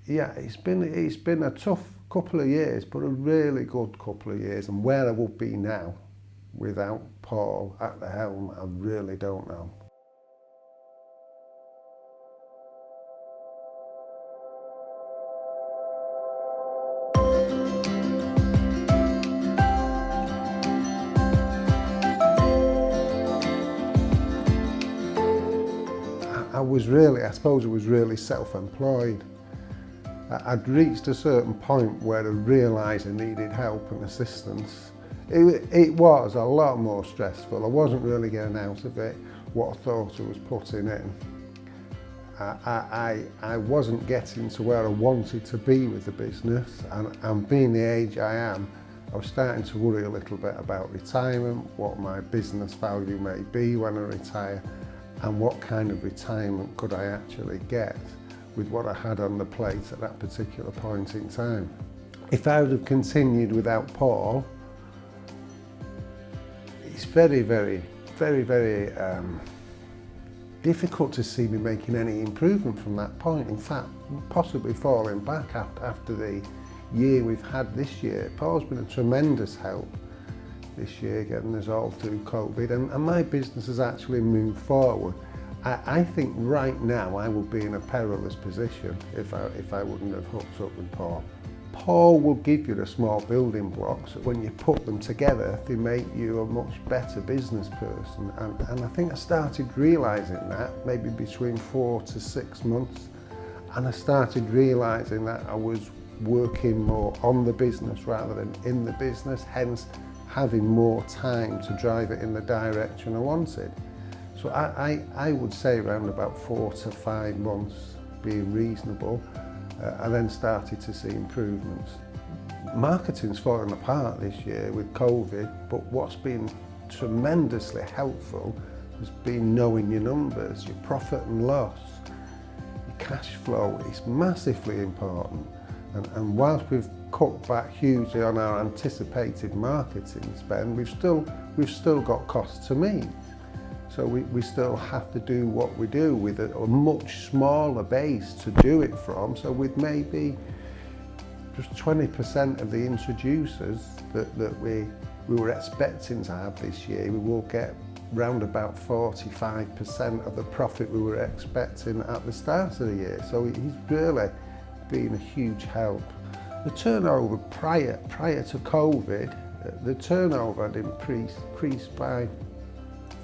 Yeah, it's been a tough couple of years, but a really good couple of years. And where I would be now without Paul at the helm, I really don't know. I suppose I was really self-employed. I'd reached a certain point where I realised I needed help and assistance. It was a lot more stressful. I wasn't really getting out of it what I thought I was putting in. I wasn't getting to where I wanted to be with the business, and being the age I am, I was starting to worry a little bit about retirement, what my business value may be when I retire, and what kind of retirement could I actually get with what I had on the plate at that particular point in time. If I would have continued without Paul, it's very difficult to see me making any improvement from that point. In fact, possibly falling back after the year we've had this year. Paul's been a tremendous help this year, getting us all through COVID, and my business has actually moved forward. I think right now I would be in a perilous position if I wouldn't have hooked up with Paul. Paul will give you the small building blocks. When you put them together, they make you a much better business person. And I think I started realising that maybe between 4 to 6 months. And I started realising that I was working more on the business rather than in the business, hence having more time to drive it in the direction I wanted. So I would say around about 4 to 5 months being reasonable. I then started to see improvements. Marketing's fallen apart this year with COVID, but what's been tremendously helpful has been knowing your numbers, your profit and loss, your cash flow is massively important. And whilst we've cut back hugely on our anticipated marketing spend, we've still got costs to meet. So we still have to do what we do with a much smaller base to do it from. So with maybe just 20% of the introducers that we were expecting to have this year, we will get round about 45% of the profit we were expecting at the start of the year. So he's really been a huge help. The turnover prior to COVID, the turnover had increased by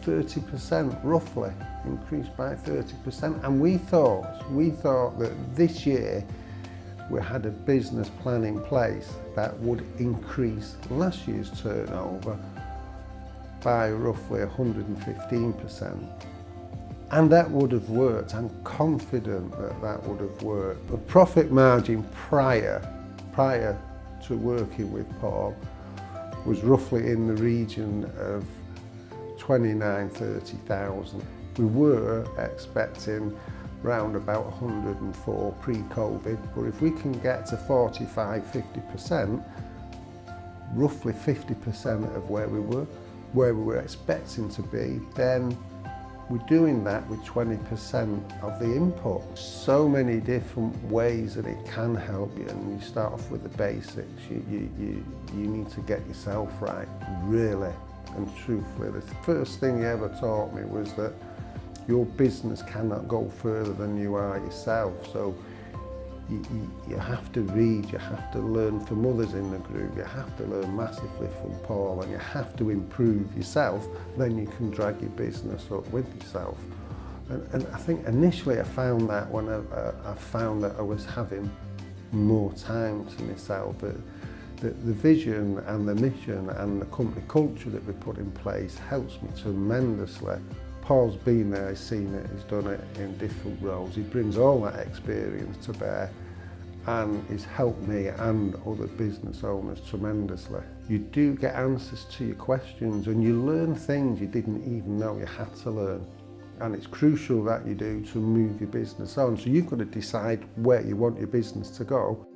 30%, roughly, increased by 30%. And we thought that this year we had a business plan in place that would increase last year's turnover by roughly 115%. And that would have worked. I'm confident that would have worked. The profit margin prior to working with Paul was roughly in the region of 29,000–30,000. We were expecting round about 104 pre-COVID, but if we can get to 45–50%, roughly 50% of where we were expecting to be, then we're doing that with 20% of the input. So many different ways that it can help you, and you start off with the basics. You need to get yourself right, really and truthfully. The first thing he ever taught me was that your business cannot go further than you are yourself. So you have to read, you have to learn from others in the group, you have to learn massively from Paul, and you have to improve yourself, then you can drag your business up with yourself. And I think initially I found that when I found that I was having more time to myself. The vision and the mission and the company culture that we put in place helps me tremendously. Paul's been there, he's seen it, he's done it in different roles. He brings all that experience to bear and he's helped me and other business owners tremendously. You do get answers to your questions and you learn things you didn't even know you had to learn. And it's crucial that you do to move your business on. So you've got to decide where you want your business to go.